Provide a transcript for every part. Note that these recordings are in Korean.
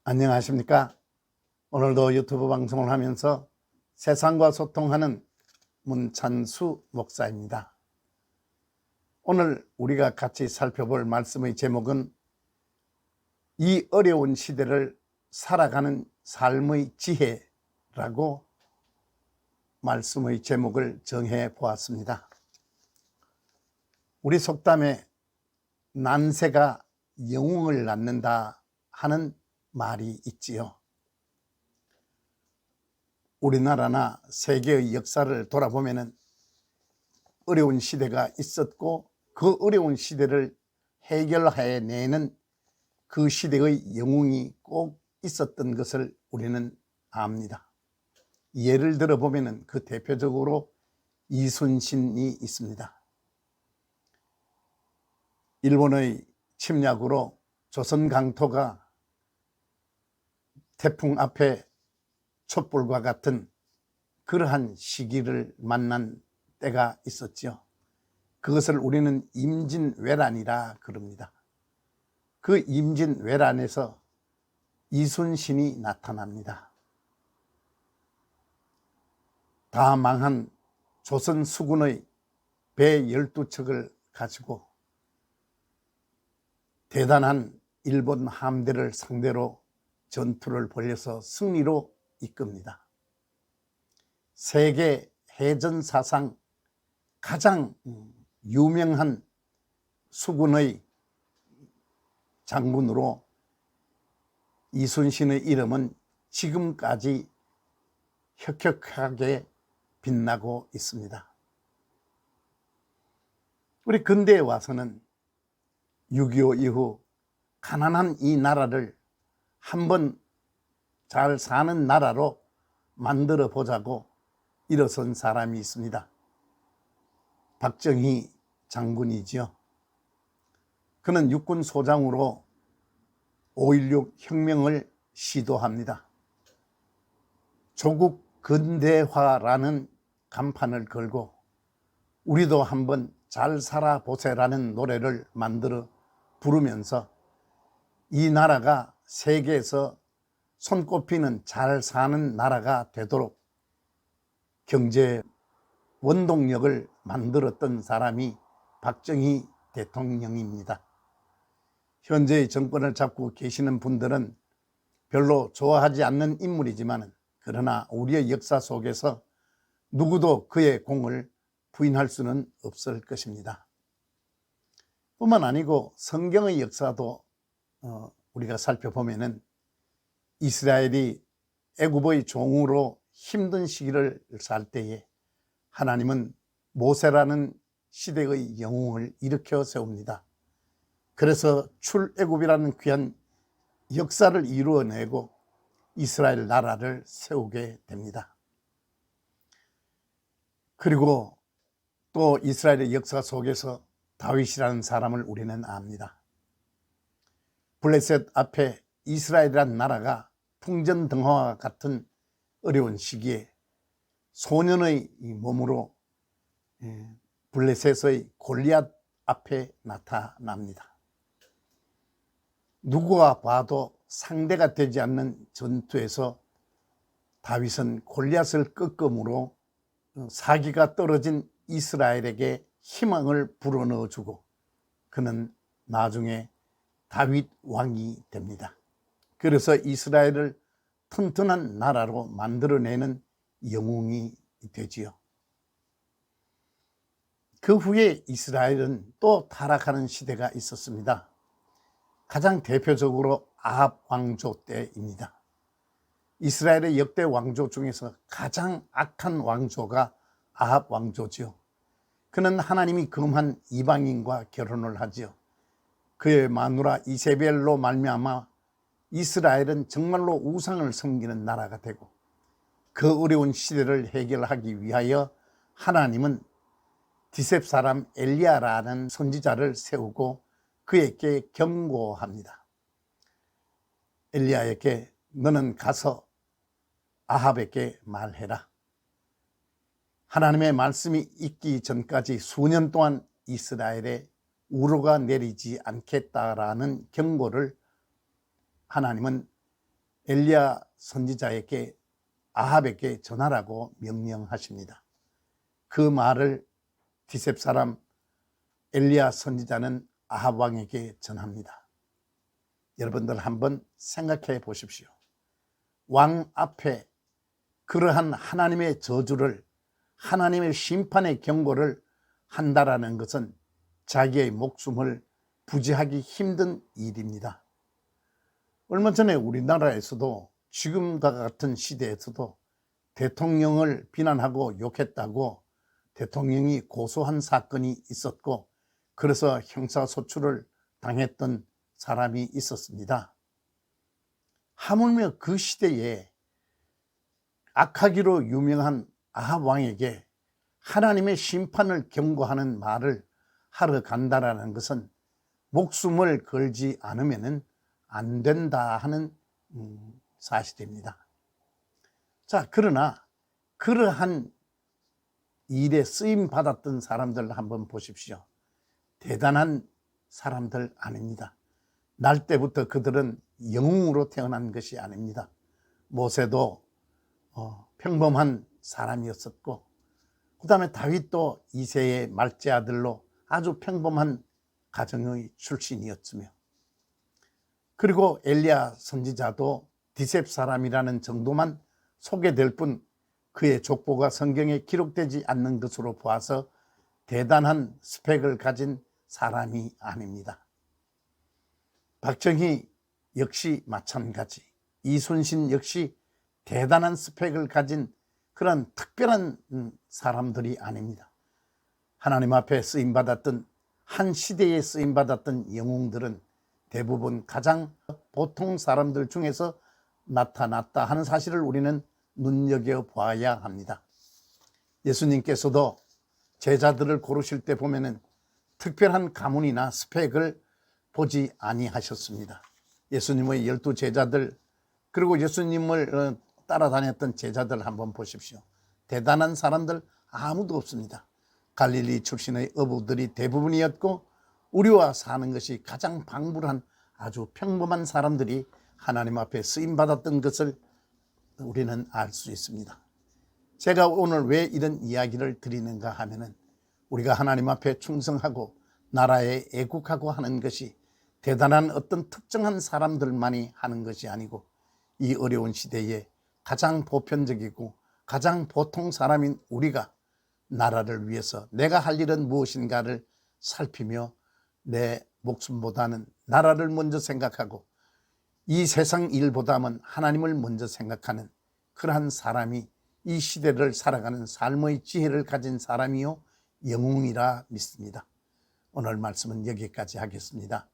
안녕하십니까? 오늘도 유튜브 방송을 하면서 세상과 소통하는 문찬수 목사입니다. 오늘 우리가 같이 살펴볼 말씀의 제목은 이 어려운 시대를 살아가는 삶의 지혜라고 말씀의 제목을 정해 보았습니다. 우리 속담에 난세가 영웅을 낳는다 하는 말이 있지요. 우리나라나 세계의 역사를 돌아보면 어려운 시대가 있었고 그 어려운 시대를 해결해내는 그 시대의 영웅이 꼭 있었던 것을 우리는 압니다. 예를 들어보면 그 대표적으로 이순신이 있습니다. 일본의 침략으로 조선 강토가 태풍 앞에 촛불과 같은 그러한 시기를 만난 때가 있었죠. 그것을 우리는 임진왜란이라 그럽니다. 그 임진왜란에서 이순신이 나타납니다. 다 망한 조선 수군의 배 12척을 가지고 대단한 일본 함대를 상대로 전투를 벌여서 승리로 이끕니다. 세계 해전사상 가장 유명한 수군의 장군으로 이순신의 이름은 지금까지 혁혁하게 빛나고 있습니다. 우리 근대에 와서는 6.25 이후 가난한 이 나라를 한번 잘 사는 나라로 만들어 보자고 일어선 사람이 있습니다. 박정희 장군이지요. 그는 육군 소장으로 5.16 혁명을 시도합니다. 조국 근대화라는 간판을 걸고 우리도 한번 잘 살아보세라는 노래를 만들어 부르면서 이 나라가 세계에서 손꼽히는 잘 사는 나라가 되도록 경제 원동력을 만들었던 사람이 박정희 대통령입니다. 현재의 정권을 잡고 계시는 분들은 별로 좋아하지 않는 인물이지만 그러나 우리의 역사 속에서 누구도 그의 공을 부인할 수는 없을 것입니다. 뿐만 아니고 성경의 역사도 우리가 살펴보면은 이스라엘이 애굽의 종으로 힘든 시기를 살 때에 하나님은 모세라는 시대의 영웅을 일으켜 세웁니다. 그래서 출애굽이라는 귀한 역사를 이루어내고 이스라엘 나라를 세우게 됩니다. 그리고 또 이스라엘의 역사 속에서 다윗이라는 사람을 우리는 압니다. 블레셋 앞에 이스라엘이라는 나라가 풍전등화와 같은 어려운 시기에 소년의 몸으로 블레셋의 골리앗 앞에 나타납니다. 누구가 봐도 상대가 되지 않는 전투에서 다윗은 골리앗을 꺾음으로 사기가 떨어진 이스라엘에게 희망을 불어넣어주고 그는 나중에 다윗 왕이 됩니다. 그래서 이스라엘을 튼튼한 나라로 만들어내는 영웅이 되지요. 그 후에 이스라엘은 또 타락하는 시대가 있었습니다. 가장 대표적으로 아합 왕조 때입니다. 이스라엘의 역대 왕조 중에서 가장 악한 왕조가 아합 왕조지요. 그는 하나님이 금한 이방인과 결혼을 하지요. 그의 마누라 이세벨로 말미암아 이스라엘은 정말로 우상을 섬기는 나라가 되고 그 어려운 시대를 해결하기 위하여 하나님은 디셉 사람 엘리야라는 선지자를 세우고 그에게 경고합니다. 엘리야에게 너는 가서 아합에게 말해라. 하나님의 말씀이 있기 전까지 수년 동안 이스라엘에 우로가 내리지 않겠다라는 경고를 하나님은 엘리야 선지자에게 아합에게 전하라고 명령하십니다. 그 말을 디셉 사람 엘리야 선지자는 아합 왕에게 전합니다. 여러분들 한번 생각해 보십시오. 왕 앞에 그러한 하나님의 저주를, 하나님의 심판의 경고를 한다라는 것은 자기의 목숨을 부지하기 힘든 일입니다. 얼마 전에 우리나라에서도 지금과 같은 시대에서도 대통령을 비난하고 욕했다고 대통령이 고소한 사건이 있었고, 그래서 형사소출을 당했던 사람이 있었습니다. 하물며 그 시대에 악하기로 유명한 아합 왕에게 하나님의 심판을 경고하는 말을 하러 간다라는 것은 목숨을 걸지 않으면 안 된다 하는 사실입니다. 자, 그러나 그러한 일에 쓰임 받았던 사람들 한번 보십시오. 대단한 사람들 아닙니다. 날 때부터 그들은 영웅으로 태어난 것이 아닙니다. 모세도 평범한 사람이었었고, 그 다음에 다윗도 이새의 말째 아들로 아주 평범한 가정의 출신이었으며, 그리고 엘리야 선지자도 디셉 사람이라는 정도만 소개될 뿐 그의 족보가 성경에 기록되지 않는 것으로 보아서 대단한 스펙을 가진 사람이 아닙니다. 박정희 역시 마찬가지, 이순신 역시 대단한 스펙을 가진 그런 특별한 사람들이 아닙니다. 하나님 앞에 쓰임받았던, 한 시대에 쓰임받았던 영웅들은 대부분 가장 보통 사람들 중에서 나타났다 하는 사실을 우리는 눈여겨봐야 합니다. 예수님께서도 제자들을 고르실 때 보면은 특별한 가문이나 스펙을 보지 아니하셨습니다. 예수님의 12 제자들, 그리고 예수님을 따라다녔던 제자들 한번 보십시오. 대단한 사람들 아무도 없습니다. 갈릴리 출신의 어부들이 대부분이었고, 우리와 사는 것이 가장 방불한 아주 평범한 사람들이 하나님 앞에 쓰임받았던 것을 우리는 알 수 있습니다. 제가 오늘 왜 이런 이야기를 드리는가 하면은, 우리가 하나님 앞에 충성하고 나라에 애국하고 하는 것이 대단한 어떤 특정한 사람들만이 하는 것이 아니고, 이 어려운 시대에 가장 보편적이고 가장 보통 사람인 우리가 나라를 위해서 내가 할 일은 무엇인가를 살피며 내 목숨보다는 나라를 먼저 생각하고 이 세상 일보다는 하나님을 먼저 생각하는 그러한 사람이 이 시대를 살아가는 삶의 지혜를 가진 사람이요 영웅이라 믿습니다. 오늘 말씀은 여기까지 하겠습니다.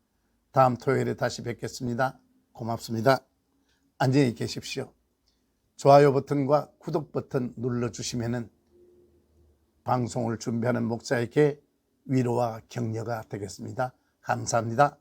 다음 토요일에 다시 뵙겠습니다. 고맙습니다. 안녕히 계십시오. 좋아요 버튼과 구독 버튼 눌러주시면 방송을 준비하는 목사에게 위로와 격려가 되겠습니다. 감사합니다.